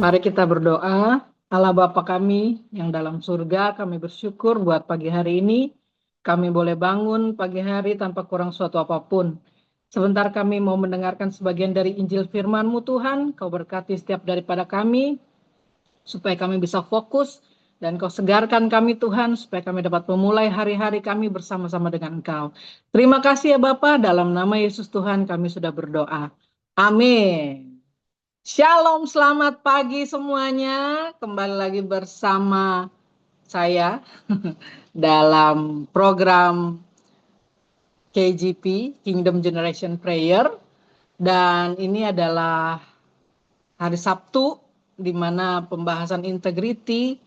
Mari kita berdoa. Allah Bapa kami yang dalam surga, kami bersyukur buat pagi hari ini. Kami boleh bangun pagi hari tanpa kurang suatu apapun. Sebentar kami mau mendengarkan sebagian dari Injil firman-Mu Tuhan. Kau berkati setiap daripada kami, supaya kami bisa fokus. Dan Kau segarkan kami Tuhan, supaya kami dapat memulai hari-hari kami bersama-sama dengan Engkau. Terima kasih ya Bapa, dalam nama Yesus Tuhan kami sudah berdoa. Amin. Shalom, selamat pagi semuanya. Kembali lagi bersama saya dalam program KGP, Kingdom Generation Prayer. Dan ini adalah hari Sabtu, di mana pembahasan integrity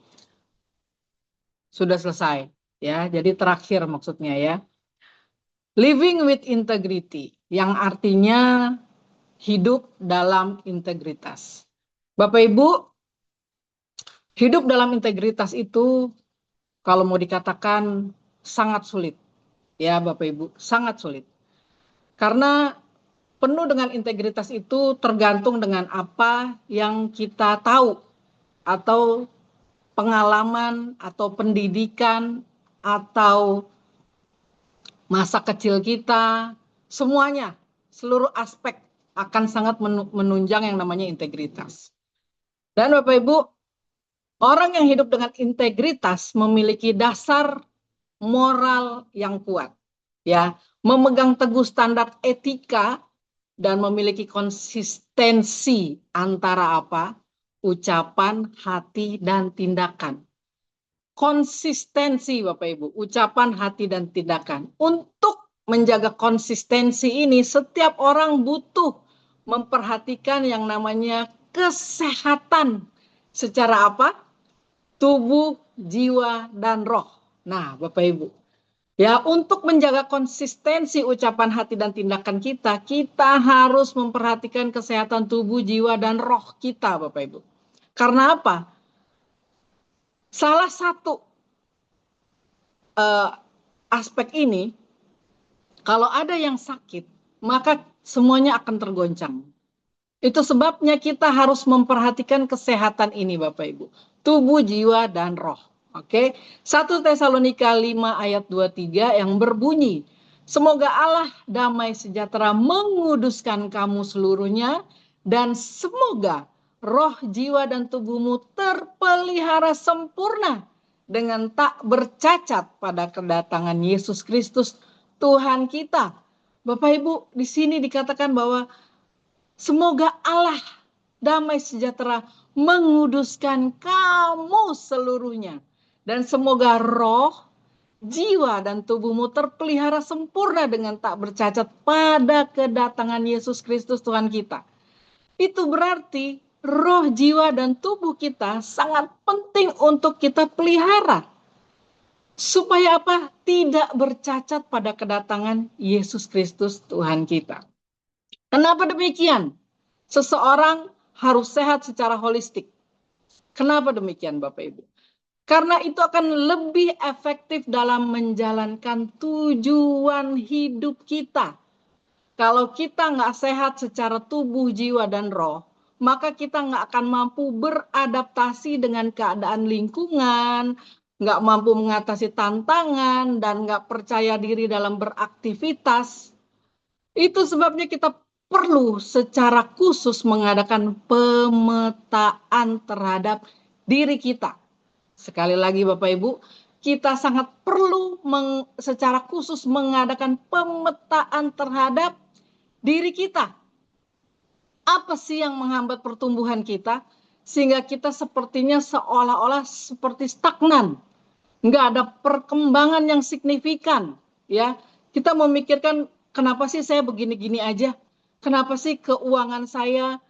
sudah selesai. Ya, jadi terakhir maksudnya ya. Living with integrity, yang artinya hidup dalam integritas. Bapak Ibu, hidup dalam integritas itu kalau mau dikatakan sangat sulit, ya Bapak Ibu, sangat sulit. Karena penuh dengan integritas itu tergantung dengan apa yang kita tahu, atau pengalaman, atau pendidikan, atau masa kecil kita, semuanya, seluruh aspek akan sangat menunjang yang namanya integritas. Dan Bapak Ibu, orang yang hidup dengan integritas memiliki dasar moral yang kuat, ya, memegang teguh standar etika dan memiliki konsistensi antara apa? Ucapan, hati, dan tindakan. Konsistensi Bapak Ibu, ucapan, hati, dan tindakan. Untuk menjaga konsistensi ini, setiap orang butuh memperhatikan yang namanya kesehatan secara apa? Tubuh, jiwa, dan roh. Nah, Bapak Ibu, ya, untuk menjaga konsistensi ucapan, hati, dan tindakan kita, kita harus memperhatikan kesehatan tubuh, jiwa, dan roh kita, Bapak Ibu. Karena apa? Salah satu aspek ini, kalau ada yang sakit, maka semuanya akan tergoncang. Itu sebabnya kita harus memperhatikan kesehatan ini, Bapak Ibu. Tubuh, jiwa, dan roh. Oke, 1 Tesalonika 5 ayat 23 yang berbunyi, semoga Allah damai sejahtera menguduskan kamu seluruhnya, dan semoga roh, jiwa, dan tubuhmu terpelihara sempurna dengan tak bercacat pada kedatangan Yesus Kristus Tuhan kita. Bapak Ibu, di sini dikatakan bahwa semoga Allah damai sejahtera menguduskan kamu seluruhnya. Dan semoga roh, jiwa, dan tubuhmu terpelihara sempurna dengan tak bercacat pada kedatangan Yesus Kristus Tuhan kita. Itu berarti roh, jiwa, dan tubuh kita sangat penting untuk kita pelihara. Supaya apa? Tidak bercacat pada kedatangan Yesus Kristus Tuhan kita. Kenapa demikian? Seseorang harus sehat secara holistik. Kenapa demikian Bapak Ibu? Karena itu akan lebih efektif dalam menjalankan tujuan hidup kita. Kalau kita nggak sehat secara tubuh, jiwa, dan roh, maka kita nggak akan mampu beradaptasi dengan keadaan lingkungan, nggak mampu mengatasi tantangan, dan nggak percaya diri dalam beraktivitas. Itu sebabnya kita perlu secara khusus mengadakan pemetaan terhadap diri kita. Sekali lagi Bapak Ibu, kita sangat perlu secara khusus mengadakan pemetaan terhadap diri kita. Apa sih yang menghambat pertumbuhan kita? Sehingga kita sepertinya seolah-olah seperti stagnan. Nggak ada perkembangan yang signifikan. Ya, kita memikirkan kenapa sih saya begini-gini aja? Kenapa sih keuangan saya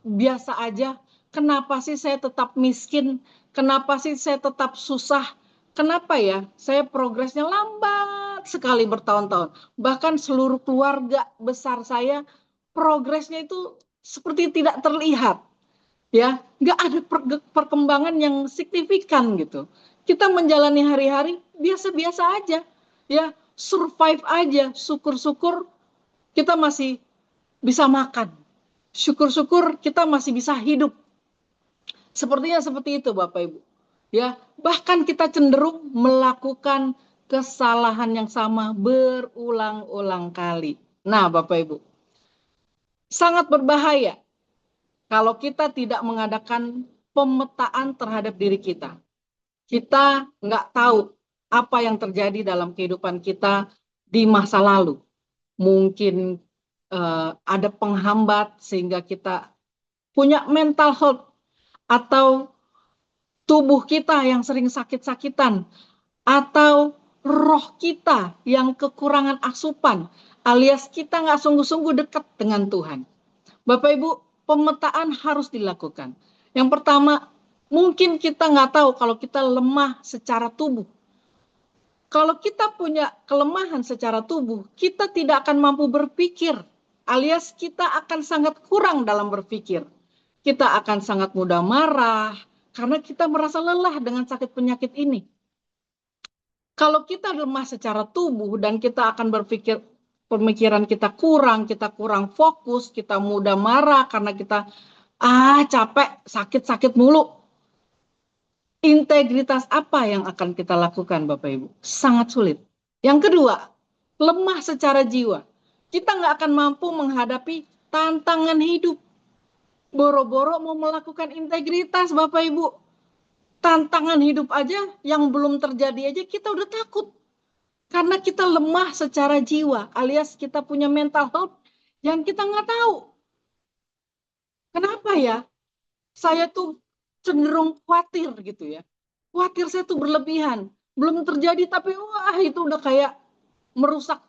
biasa aja? Kenapa sih saya tetap miskin? Kenapa sih saya tetap susah? Kenapa ya saya progresnya lambat sekali bertahun-tahun? Bahkan seluruh keluarga besar saya progresnya itu seperti tidak terlihat. Ya, nggak ada perkembangan yang signifikan gitu. Kita menjalani hari-hari biasa-biasa aja, ya, survive aja. Syukur-syukur kita masih bisa makan. Syukur-syukur kita masih bisa hidup. Sepertinya seperti itu Bapak Ibu. Ya, bahkan kita cenderung melakukan kesalahan yang sama berulang-ulang kali. Nah, Bapak Ibu, sangat berbahaya kalau kita tidak mengadakan pemetaan terhadap diri kita. Kita nggak tahu apa yang terjadi dalam kehidupan kita di masa lalu. Mungkin ada penghambat sehingga kita punya mental health, atau tubuh kita yang sering sakit-sakitan, atau roh kita yang kekurangan asupan, alias kita nggak sungguh-sungguh dekat dengan Tuhan. Bapak Ibu, pemetaan harus dilakukan. Yang pertama, mungkin kita nggak tahu kalau kita lemah secara tubuh. Kalau kita punya kelemahan secara tubuh, kita tidak akan mampu berpikir, alias kita akan sangat kurang dalam berpikir. Kita akan sangat mudah marah, karena kita merasa lelah dengan sakit penyakit ini. Kalau kita lemah secara tubuh dan kita akan berpikir, pemikiran kita kurang fokus, kita mudah marah karena kita capek, sakit mulu. Integritas apa yang akan kita lakukan Bapak Ibu? Sangat sulit. Yang kedua, lemah secara jiwa. Kita nggak akan mampu menghadapi tantangan hidup. Boro-boro mau melakukan integritas Bapak Ibu. Tantangan hidup aja yang belum terjadi aja kita udah takut. Karena kita lemah secara jiwa, alias kita punya mental health yang kita nggak tahu. Kenapa ya? Saya tuh cenderung khawatir gitu ya. Khawatir saya tuh berlebihan. Belum terjadi tapi wah itu udah kayak merusak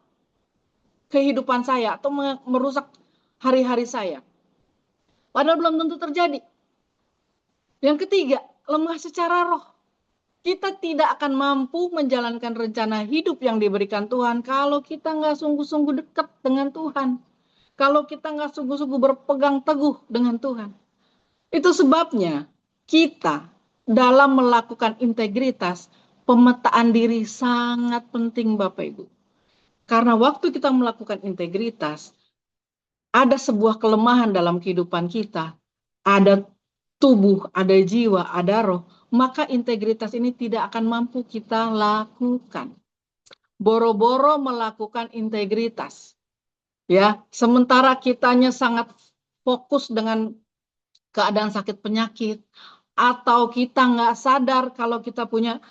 kehidupan saya atau merusak hari-hari saya. Padahal belum tentu terjadi. Yang ketiga, lemah secara roh. Kita tidak akan mampu menjalankan rencana hidup yang diberikan Tuhan kalau kita nggak sungguh-sungguh dekat dengan Tuhan. Kalau kita nggak sungguh-sungguh berpegang teguh dengan Tuhan. Itu sebabnya kita dalam melakukan integritas, pemetaan diri sangat penting Bapak Ibu. Karena waktu kita melakukan integritas, ada sebuah kelemahan dalam kehidupan kita, ada tubuh, ada jiwa, ada roh, maka integritas ini tidak akan mampu kita lakukan. Boro-boro melakukan integritas, ya, sementara kitanya sangat fokus dengan keadaan sakit penyakit, atau kita nggak sadar kalau kita punya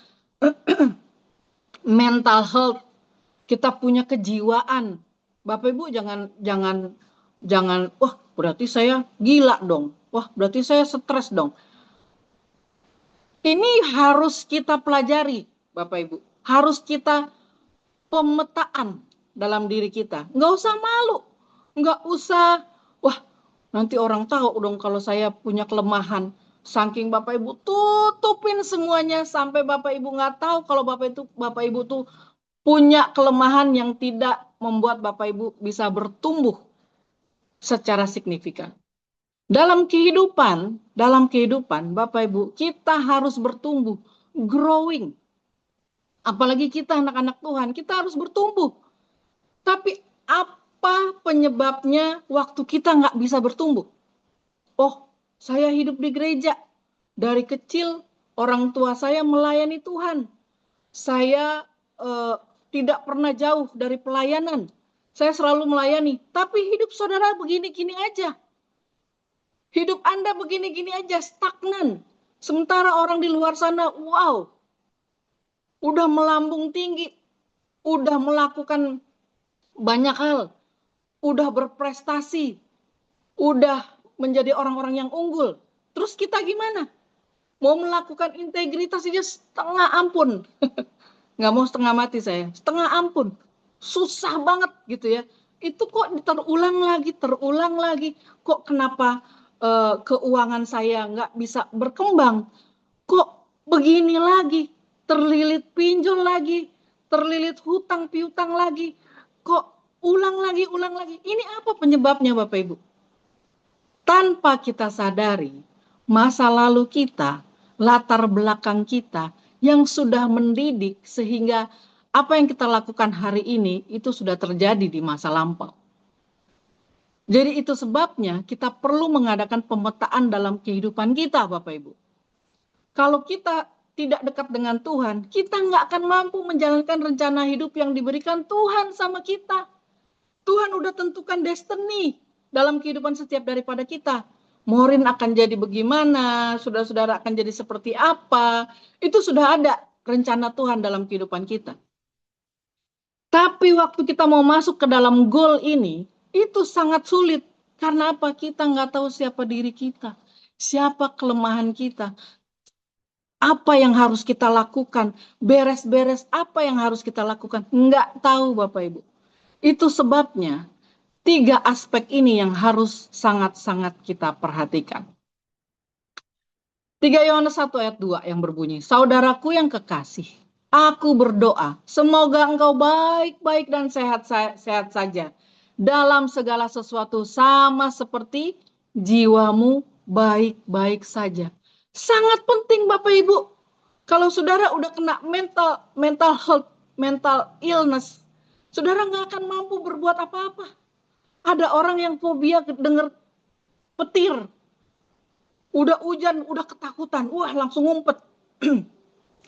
mental health, kita punya kejiwaan. Bapak Ibu jangan, wah berarti saya gila dong, wah berarti saya stres dong. Ini harus kita pelajari, Bapak Ibu. Harus kita pemetaan dalam diri kita. Nggak usah malu. Nggak usah, wah nanti orang tahu dong kalau saya punya kelemahan. Saking Bapak Ibu tutupin semuanya sampai Bapak Ibu nggak tahu kalau Bapak Ibu tuh punya kelemahan yang tidak membuat Bapak Ibu bisa bertumbuh secara signifikan. Dalam kehidupan Bapak Ibu, kita harus bertumbuh, growing. Apalagi kita anak-anak Tuhan, kita harus bertumbuh. Tapi apa penyebabnya waktu kita nggak bisa bertumbuh? Oh, saya hidup di gereja. Dari kecil orang tua saya melayani Tuhan. Saya tidak pernah jauh dari pelayanan. Saya selalu melayani. Tapi hidup saudara begini-gini aja. Hidup Anda begini-gini aja, stagnan. Sementara orang di luar sana, wow, udah melambung tinggi, udah melakukan banyak hal, udah berprestasi, udah menjadi orang-orang yang unggul. Terus kita gimana? Mau melakukan integritas aja setengah ampun. Nggak mau setengah mati saya, setengah ampun. Susah banget gitu ya. Itu kok terulang lagi. Kok kenapa keuangan saya nggak bisa berkembang? Kok begini lagi? Terlilit pinjol lagi, terlilit hutang piutang lagi. Kok ulang lagi. Ini apa penyebabnya Bapak Ibu? Tanpa kita sadari, masa lalu kita, latar belakang kita yang sudah mendidik sehingga apa yang kita lakukan hari ini itu sudah terjadi di masa lampau. Jadi itu sebabnya kita perlu mengadakan pemetaan dalam kehidupan kita Bapak Ibu. Kalau kita tidak dekat dengan Tuhan, kita nggak akan mampu menjalankan rencana hidup yang diberikan Tuhan sama kita. Tuhan udah tentukan destiny dalam kehidupan setiap daripada kita. Maureen akan jadi bagaimana, saudara-saudara akan jadi seperti apa, itu sudah ada rencana Tuhan dalam kehidupan kita. Tapi waktu kita mau masuk ke dalam goal ini, itu sangat sulit. Karena apa? Kita nggak tahu siapa diri kita, siapa kelemahan kita, apa yang harus kita lakukan, beres-beres apa yang harus kita lakukan. Nggak tahu Bapak Ibu. Itu sebabnya 3 aspek ini yang harus sangat-sangat kita perhatikan. 3 Yohanes 1 ayat 2 yang berbunyi, saudaraku yang kekasih, aku berdoa, semoga engkau baik-baik dan sehat-sehat saja dalam segala sesuatu sama seperti jiwamu baik-baik saja. Sangat penting Bapak Ibu. Kalau saudara udah kena mental health, mental illness, saudara nggak akan mampu berbuat apa-apa. Ada orang yang fobia dengar petir. Udah hujan, udah ketakutan. Wah, langsung ngumpet.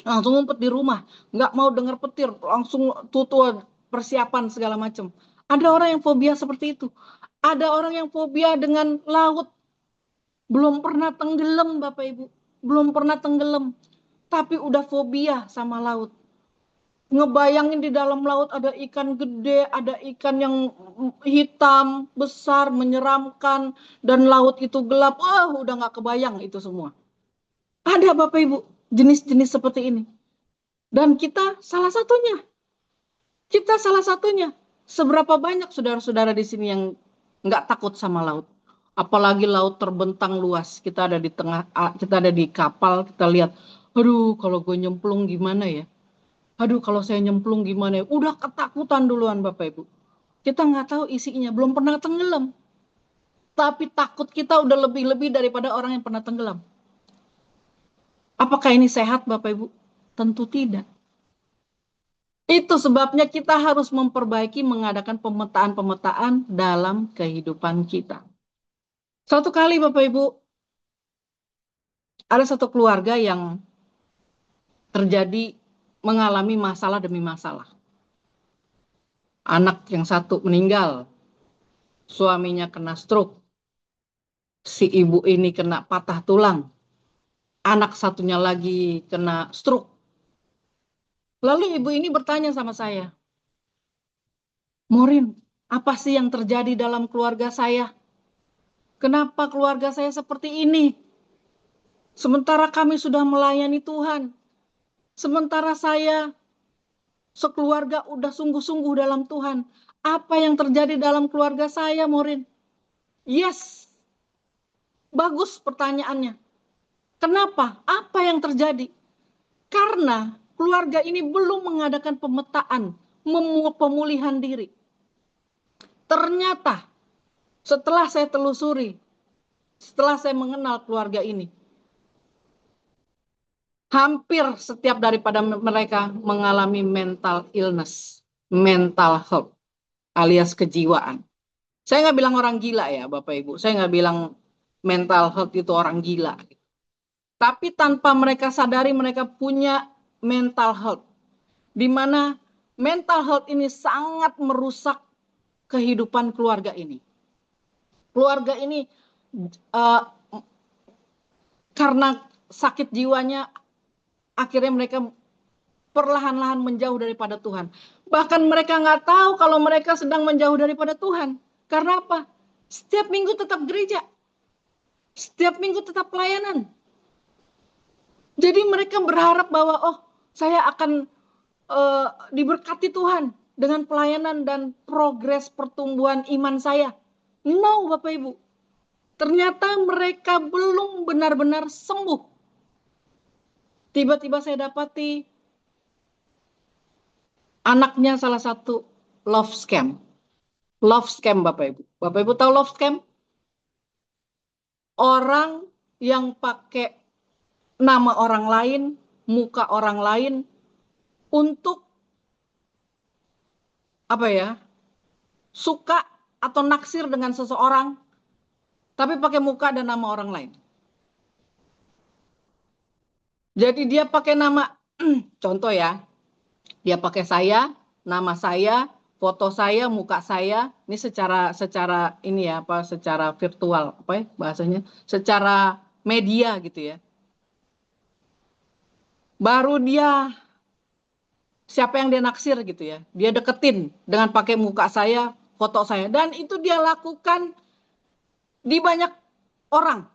Langsung ngumpet di rumah. Nggak mau dengar petir. Langsung tutup persiapan segala macam. Ada orang yang fobia seperti itu. Ada orang yang fobia dengan laut. Belum pernah tenggelam, Bapak Ibu. Belum pernah tenggelam. Tapi udah fobia sama laut. Ngebayangin di dalam laut ada ikan gede, ada ikan yang hitam, besar, menyeramkan, dan laut itu gelap. Wah, udah nggak kebayang itu semua. Ada Bapak Ibu, jenis-jenis seperti ini. Dan kita salah satunya. Kita salah satunya. Seberapa banyak saudara-saudara di sini yang nggak takut sama laut? Apalagi laut terbentang luas. Kita ada di tengah, kita ada di kapal, kita lihat, aduh kalau gue nyemplung gimana ya? Aduh kalau saya nyemplung gimana ya? Udah ketakutan duluan Bapak Ibu. Kita nggak tahu isinya, belum pernah tenggelam. Tapi takut kita udah lebih-lebih daripada orang yang pernah tenggelam. Apakah ini sehat Bapak Ibu? Tentu tidak. Itu sebabnya kita harus memperbaiki, mengadakan pemetaan-pemetaan dalam kehidupan kita. Suatu kali Bapak Ibu, ada satu keluarga yang terjadi mengalami masalah demi masalah. Anak yang satu meninggal, suaminya kena stroke, si ibu ini kena patah tulang, anak satunya lagi kena stroke. Lalu ibu ini bertanya sama saya, Maureen, apa sih yang terjadi dalam keluarga saya? Kenapa keluarga saya seperti ini? Sementara kami sudah melayani Tuhan. Sementara saya sekeluarga udah sungguh-sungguh dalam Tuhan. Apa yang terjadi dalam keluarga saya, Maureen? Yes, bagus pertanyaannya. Kenapa? Apa yang terjadi? Karena keluarga ini belum mengadakan pemetaan, pemulihan diri. Ternyata setelah saya telusuri, setelah saya mengenal keluarga ini, hampir setiap daripada mereka mengalami mental illness, mental health, alias kejiwaan. Saya nggak bilang orang gila ya Bapak Ibu, saya nggak bilang mental health itu orang gila. Tapi tanpa mereka sadari mereka punya mental health. Di mana mental health ini sangat merusak kehidupan keluarga ini. Keluarga ini uh, karena sakit jiwanya akhirnya mereka perlahan-lahan menjauh daripada Tuhan. Bahkan mereka nggak tahu kalau mereka sedang menjauh daripada Tuhan. Karena apa? Setiap minggu tetap gereja. Setiap minggu tetap pelayanan. Jadi mereka berharap bahwa saya akan diberkati Tuhan dengan pelayanan dan progres pertumbuhan iman saya. No Bapak Ibu. Ternyata mereka belum benar-benar sembuh. Tiba-tiba saya dapati anaknya salah satu love scam. Love scam Bapak Ibu. Bapak Ibu tahu love scam? Orang yang pakai nama orang lain, muka orang lain untuk apa ya? Suka atau naksir dengan seseorang tapi pakai muka dan nama orang lain. Jadi dia pakai nama, contoh ya, dia pakai saya, nama saya, foto saya, muka saya, ini secara ini ya apa, secara virtual apa ya bahasanya, secara media gitu ya. Baru dia siapa yang dia naksir gitu ya, dia deketin dengan pakai muka saya, foto saya, dan itu dia lakukan di banyak orang.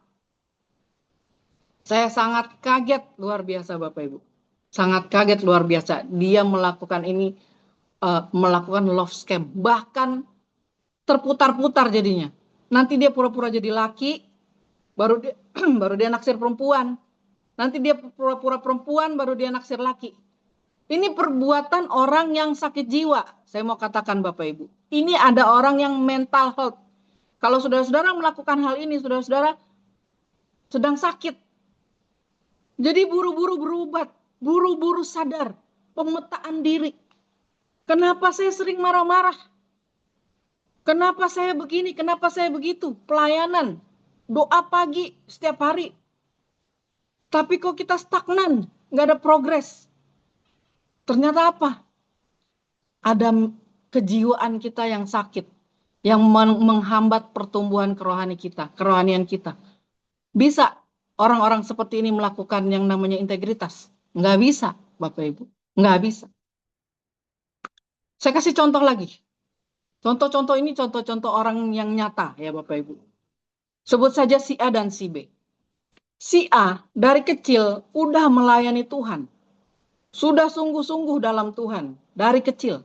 Saya sangat kaget luar biasa Bapak Ibu. Sangat kaget luar biasa. Dia melakukan ini, melakukan love scam. Bahkan terputar-putar jadinya. Nanti dia pura-pura jadi laki, baru dia baru dia naksir perempuan. Nanti dia pura-pura perempuan, baru dia naksir laki. Ini perbuatan orang yang sakit jiwa. Saya mau katakan Bapak Ibu. Ini ada orang yang mental health. Kalau saudara-saudara melakukan hal ini, saudara-saudara sedang sakit. Jadi buru-buru berubat, buru-buru sadar, pemetaan diri. Kenapa saya sering marah-marah? Kenapa saya begini? Kenapa saya begitu? Pelayanan, doa pagi setiap hari. Tapi kok kita stagnan, nggak ada progres. Ternyata apa? Ada kejiwaan kita yang sakit, yang menghambat pertumbuhan kerohanian kita. Bisa orang-orang seperti ini melakukan yang namanya integritas? Nggak bisa, Bapak Ibu. Nggak bisa. Saya kasih contoh lagi. Contoh-contoh ini contoh-contoh orang yang nyata ya Bapak Ibu. Sebut saja si A dan si B. Si A dari kecil udah melayani Tuhan. Sudah sungguh-sungguh dalam Tuhan dari kecil.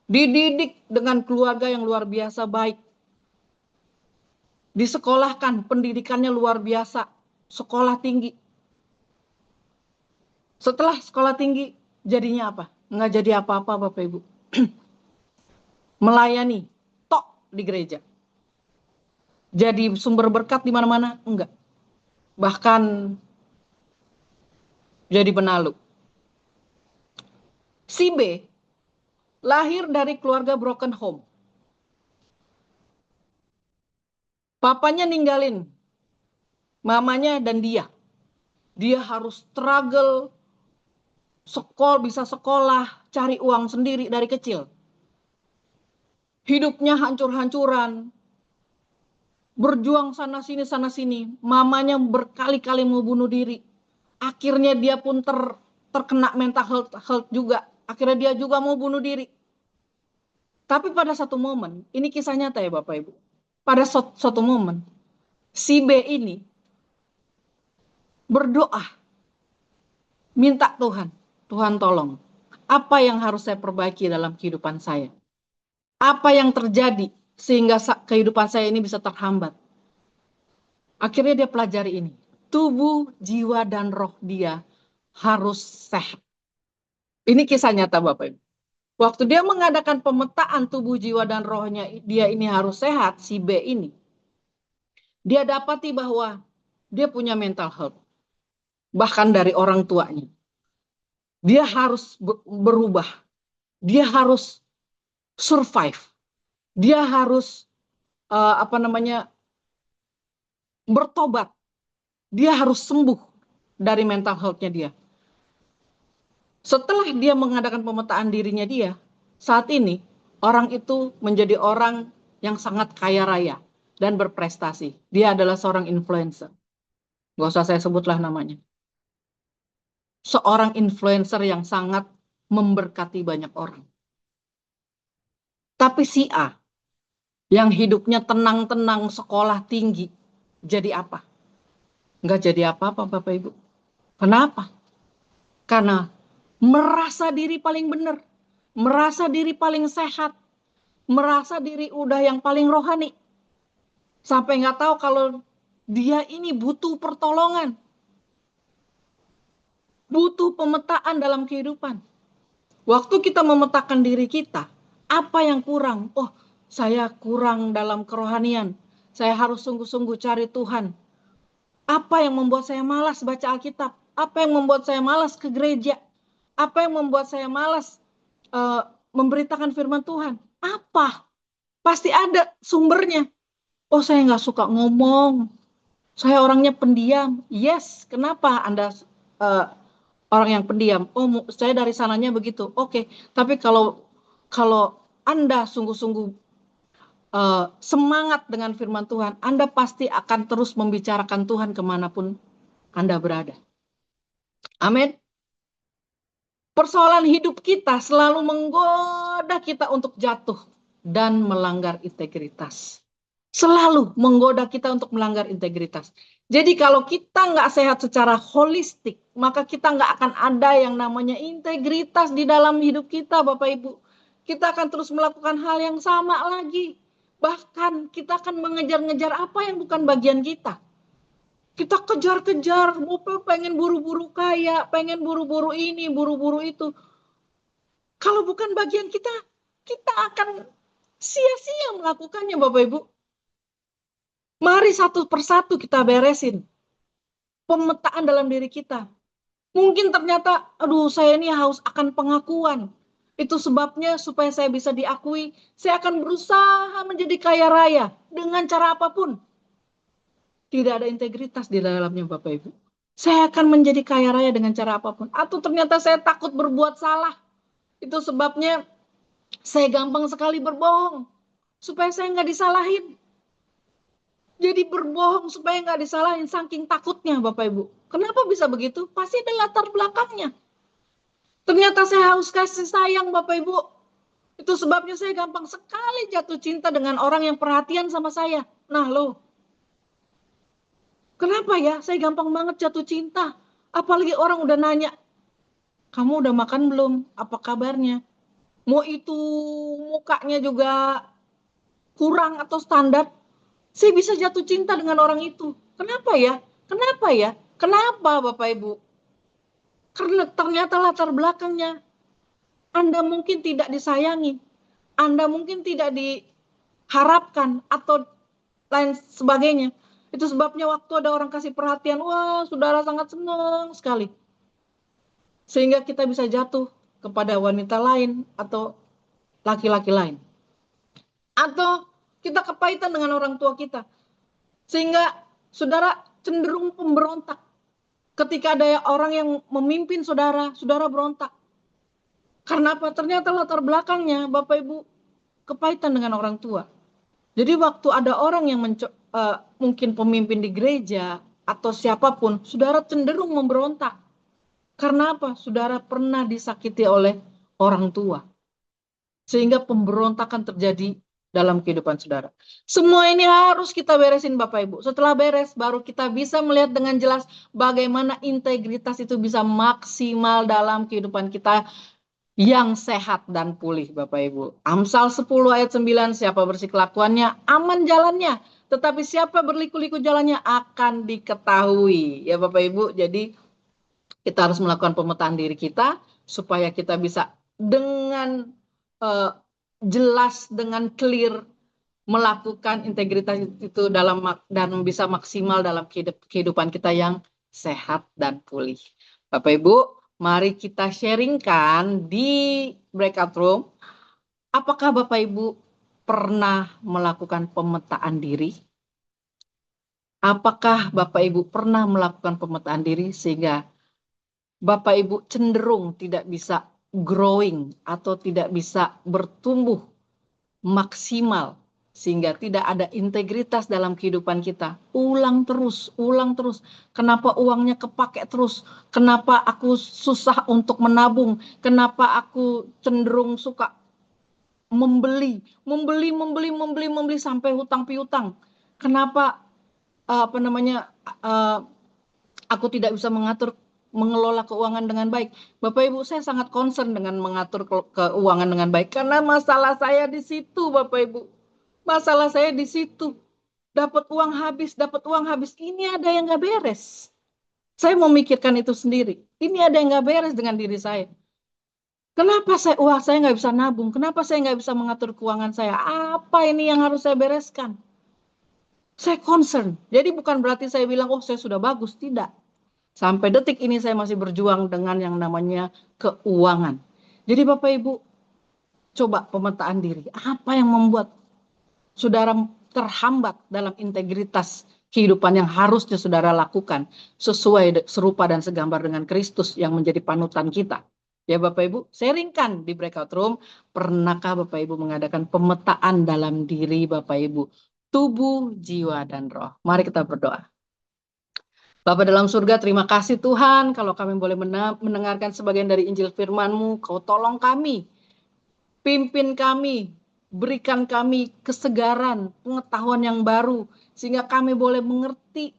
Dididik dengan keluarga yang luar biasa baik. Disekolahkan, pendidikannya luar biasa. Sekolah tinggi. Setelah sekolah tinggi, jadinya apa? Nggak jadi apa-apa Bapak Ibu. Melayani, tok di gereja. Jadi sumber berkat di mana-mana? Enggak. Bahkan jadi penalu. Si B lahir dari keluarga broken home. Papanya ninggalin mamanya dan dia. Dia harus struggle, bisa sekolah, cari uang sendiri dari kecil. Hidupnya hancur-hancuran. Berjuang sana sini. Mamanya berkali-kali mau bunuh diri. Akhirnya dia pun terkena mental health juga. Akhirnya dia juga mau bunuh diri. Tapi pada satu momen, ini kisah nyata ya Bapak Ibu. Pada suatu momen, si B ini berdoa, minta Tuhan, Tuhan tolong, apa yang harus saya perbaiki dalam kehidupan saya? Apa yang terjadi sehingga kehidupan saya ini bisa terhambat? Akhirnya dia pelajari ini. Tubuh, jiwa, dan roh dia harus sehat. Ini kisah nyata Bapak Ibu. Waktu dia mengadakan pemetaan tubuh, jiwa, dan rohnya dia ini harus sehat, si B ini. Dia dapati bahwa dia punya mental health. Bahkan dari orang tuanya. Dia harus berubah. Dia harus survive. Dia harus bertobat. Dia harus sembuh dari mental health-nya dia. Setelah dia mengadakan pemetaan dirinya dia, saat ini orang itu menjadi orang yang sangat kaya raya dan berprestasi. Dia adalah seorang influencer. Gak usah saya sebutlah namanya. Seorang influencer yang sangat memberkati banyak orang. Tapi si A yang hidupnya tenang-tenang, sekolah tinggi, jadi apa? Nggak jadi apa-apa Bapak Ibu. Kenapa? Karena merasa diri paling benar, merasa diri paling sehat, merasa diri udah yang paling rohani. Sampai nggak tahu kalau dia ini butuh pertolongan. Butuh pemetaan dalam kehidupan. Waktu kita memetakan diri kita, apa yang kurang? Oh, saya kurang dalam kerohanian. Saya harus sungguh-sungguh cari Tuhan. Apa yang membuat saya malas baca Alkitab? Apa yang membuat saya malas ke gereja? Apa yang membuat saya malas memberitakan firman Tuhan? Apa? Pasti ada sumbernya. Oh, saya nggak suka ngomong. Saya orangnya pendiam. Yes, kenapa Anda orang yang pendiam. Oh, saya dari sananya begitu. Oke, tapi kalau Anda sungguh-sungguh semangat dengan firman Tuhan, Anda pasti akan terus membicarakan Tuhan kemanapun Anda berada. Amin. Persoalan hidup kita selalu menggoda kita untuk jatuh dan melanggar integritas. Selalu menggoda kita untuk melanggar integritas. Jadi kalau kita nggak sehat secara holistik, maka kita nggak akan ada yang namanya integritas di dalam hidup kita, Bapak Ibu. Kita akan terus melakukan hal yang sama lagi. Bahkan kita akan mengejar-ngejar apa yang bukan bagian kita. Kita kejar-kejar, pengen buru-buru kaya, pengen buru-buru ini, buru-buru itu. Kalau bukan bagian kita, kita akan sia-sia melakukannya, Bapak Ibu. Mari satu persatu kita beresin pemetaan dalam diri kita. Mungkin ternyata, aduh saya ini haus akan pengakuan. Itu sebabnya supaya saya bisa diakui, saya akan berusaha menjadi kaya raya dengan cara apapun. Tidak ada integritas di dalamnya, Bapak Ibu. Saya akan menjadi kaya raya dengan cara apapun. Atau ternyata saya takut berbuat salah. Itu sebabnya saya gampang sekali berbohong. Supaya saya nggak disalahin. Jadi berbohong supaya nggak disalahin saking takutnya, Bapak Ibu. Kenapa bisa begitu? Pasti ada latar belakangnya. Ternyata saya harus kasih sayang, Bapak Ibu. Itu sebabnya saya gampang sekali jatuh cinta dengan orang yang perhatian sama saya. Nah loh, kenapa ya saya gampang banget jatuh cinta? Apalagi orang udah nanya, kamu udah makan belum? Apa kabarnya? Mau itu mukanya juga kurang atau standar, saya bisa jatuh cinta dengan orang itu. Kenapa ya? Kenapa ya? Kenapa Bapak Ibu? Karena ternyata latar belakangnya Anda mungkin tidak disayangi, Anda mungkin tidak diharapkan atau lain sebagainya. Itu sebabnya waktu ada orang kasih perhatian, wah saudara sangat senang sekali. Sehingga kita bisa jatuh kepada wanita lain atau laki-laki lain. Atau kita kepahitan dengan orang tua kita. Sehingga saudara cenderung pemberontak. Ketika ada orang yang memimpin saudara, saudara berontak. Karena apa? Ternyata latar belakangnya Bapak Ibu kepahitan dengan orang tua. Jadi waktu ada orang yang mungkin pemimpin di gereja atau siapapun, saudara cenderung memberontak. Karena apa? Saudara pernah disakiti oleh orang tua. Sehingga pemberontakan terjadi dalam kehidupan saudara. Semua ini harus kita beresin Bapak Ibu. Setelah beres, baru kita bisa melihat dengan jelas bagaimana integritas itu bisa maksimal dalam kehidupan kita yang sehat dan pulih Bapak Ibu. Amsal 10 ayat 9, siapa bersih kelakuannya, aman jalannya. Tetapi siapa berliku-liku jalannya akan diketahui. Ya Bapak Ibu, jadi kita harus melakukan pemetaan diri kita supaya kita bisa dengan jelas, dengan clear melakukan integritas itu dalam dan bisa maksimal dalam kehidupan kita yang sehat dan pulih. Bapak Ibu, mari kita sharingkan di breakout room. Apakah Bapak Ibu pernah melakukan pemetaan diri? Apakah Bapak Ibu pernah melakukan pemetaan diri sehingga Bapak Ibu cenderung tidak bisa growing atau tidak bisa bertumbuh maksimal sehingga tidak ada integritas dalam kehidupan kita. Ulang terus, ulang terus. Kenapa uangnya kepake terus? Kenapa aku susah untuk menabung? Kenapa aku cenderung suka membeli sampai hutang piutang? Kenapa aku tidak bisa mengelola keuangan dengan baik. Bapak Ibu, saya sangat concern dengan mengatur keuangan dengan baik karena masalah saya di situ, Bapak Ibu. Masalah saya di situ. Dapat uang habis. Ini ada yang nggak beres. Saya memikirkan itu sendiri. Ini ada yang nggak beres dengan diri saya. Kenapa saya nggak bisa nabung? Kenapa saya nggak bisa mengatur keuangan saya? Apa ini yang harus saya bereskan? Saya concern. Jadi bukan berarti saya bilang, oh saya sudah bagus. Tidak. Sampai detik ini saya masih berjuang dengan yang namanya keuangan. Jadi Bapak Ibu, coba pemetaan diri. Apa yang membuat saudara terhambat dalam integritas kehidupan yang harusnya saudara lakukan sesuai serupa dan segambar dengan Kristus yang menjadi panutan kita. Ya Bapak Ibu, sharingkan di breakout room, pernahkah Bapak Ibu mengadakan pemetaan dalam diri Bapak Ibu, tubuh, jiwa, dan roh? Mari kita berdoa. Bapa dalam surga, terima kasih Tuhan kalau kami boleh mendengarkan sebagian dari Injil firman-Mu. Kau tolong kami, pimpin kami, berikan kami kesegaran, pengetahuan yang baru, sehingga kami boleh mengerti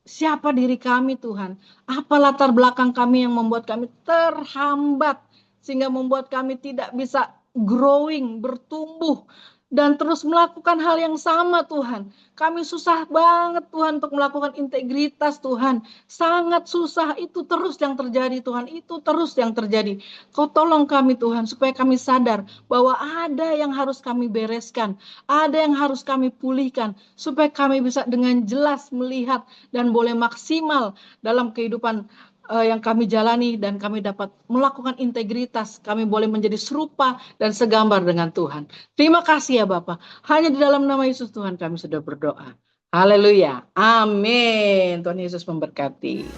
siapa diri kami Tuhan. Apa latar belakang kami yang membuat kami terhambat, sehingga membuat kami tidak bisa growing, bertumbuh, dan terus melakukan hal yang sama Tuhan. Kami susah banget Tuhan untuk melakukan integritas Tuhan. Sangat susah, itu terus yang terjadi Tuhan, itu terus yang terjadi. Kau tolong kami Tuhan supaya kami sadar bahwa ada yang harus kami bereskan, ada yang harus kami pulihkan, supaya kami bisa dengan jelas melihat dan boleh maksimal dalam kehidupan yang kami jalani, dan kami dapat melakukan integritas, kami boleh menjadi serupa dan segambar dengan Tuhan. Terima kasih ya Bapak. Hanya di dalam nama Yesus Tuhan kami sudah berdoa. Haleluya. Amin. Tuhan Yesus memberkati.